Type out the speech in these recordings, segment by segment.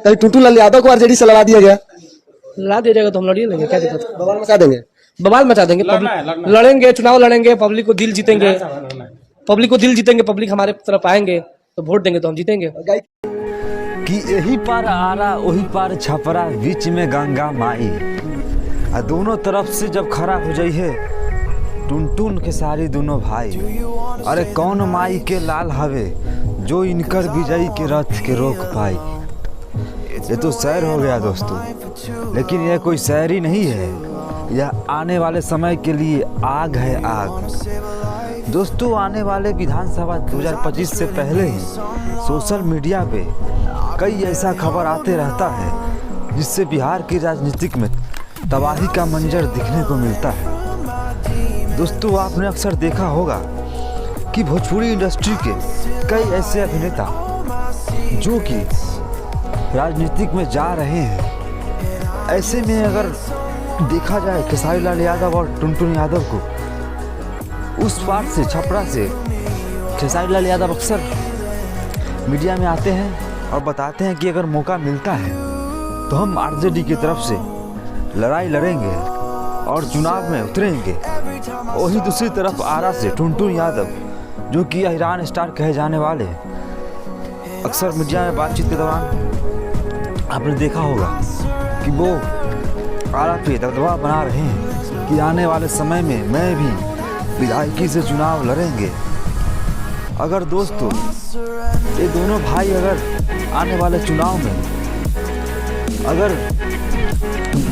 कहीं टुटू लाल यादव को आरजेडी से लड़ा दिया गया, ला दे जाएगा तो हम लड़िए लेंगे, क्या दिक्कत है? बवाल मचा देंगे। बवाल मचा देंगे, लड़ेंगे, चुनाव लड़ेंगे, पब्लिक को दिल जीतेंगे, पब्लिक हमारे तरफ आएंगे तो वोट देंगे तो हम जीतेंगे। कि यही पार आरा वही पार छपरा, बीच में गंगा माई, आ दोनों तरफ से जब खड़ा हो जाई है टुनटुन के सारी दोनों भाई। अरे कौन माई के लाल हवे जो इनकर विजयी के रथ के रोक पाई। ये तो शहर हो गया दोस्तों, लेकिन यह कोई शहर ही नहीं है, यह आने वाले समय के लिए आग है आग। दोस्तों आने वाले विधानसभा 2025 से पहले ही सोशल मीडिया पे कई ऐसा खबर आते रहता है जिससे बिहार की राजनीतिक में तबाही का मंजर दिखने को मिलता है। दोस्तों आपने अक्सर देखा होगा कि भोजपुरी इंडस्ट्री के कई ऐसे अभिनेता जो कि राजनीतिक में जा रहे हैं, ऐसे में अगर देखा जाए खेसारी लाल यादव और टुनटुन यादव को, उस पार से छपरा से खेसारी लाल यादव अक्सर मीडिया में आते हैं और बताते हैं कि अगर मौका मिलता है तो हम आरजेडी की तरफ से लड़ाई लड़ेंगे और चुनाव में उतरेंगे। वही दूसरी तरफ आरा से टुनटुन यादव जो कि ईरान स्टार कहे जाने वाले अक्सर मीडिया में बातचीत के दौरान आपने देखा होगा कि वो आरा पे दबदबा बना रहे हैं कि आने वाले समय में मैं भी विधायकी से चुनाव लड़ेंगे। अगर दोस्तों ये दोनों भाई अगर आने वाले चुनाव में अगर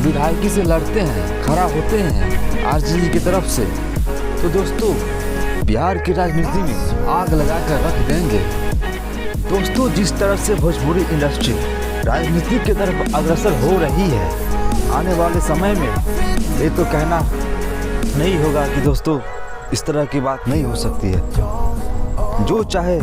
विधायकी से लड़ते हैं, खड़ा होते हैं आरजेडी की तरफ से, तो दोस्तों बिहार की राजनीति में आग लगा कर रख देंगे। दोस्तों जिस तरह से भोजपुरी इंडस्ट्री राजनीति की तरफ अग्रसर हो रही है, आने वाले समय में ये तो कहना नहीं होगा कि दोस्तों इस तरह की बात नहीं हो सकती है। जो चाहे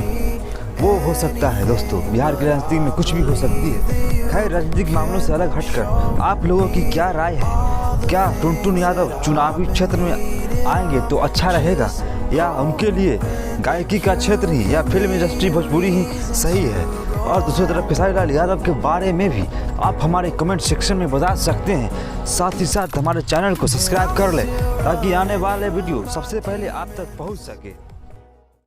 वो हो सकता है दोस्तों, बिहार की राजनीति में कुछ भी हो सकती है। खैर राजनीतिक मामलों से अलग हटकर आप लोगों की क्या राय है? क्या टुनटुन यादव चुनावी क्षेत्र में आएंगे तो अच्छा रहेगा, या उनके लिए गायकी का क्षेत्र ही या फिल्म इंडस्ट्री भोजपुरी ही सही है? और दूसरी तरफ खेसारी लाल यादव के बारे में भी आप हमारे कमेंट सेक्शन में बता सकते हैं। साथ ही साथ हमारे चैनल को सब्सक्राइब कर लें ताकि आने वाले वीडियो सबसे पहले आप तक पहुंच सके।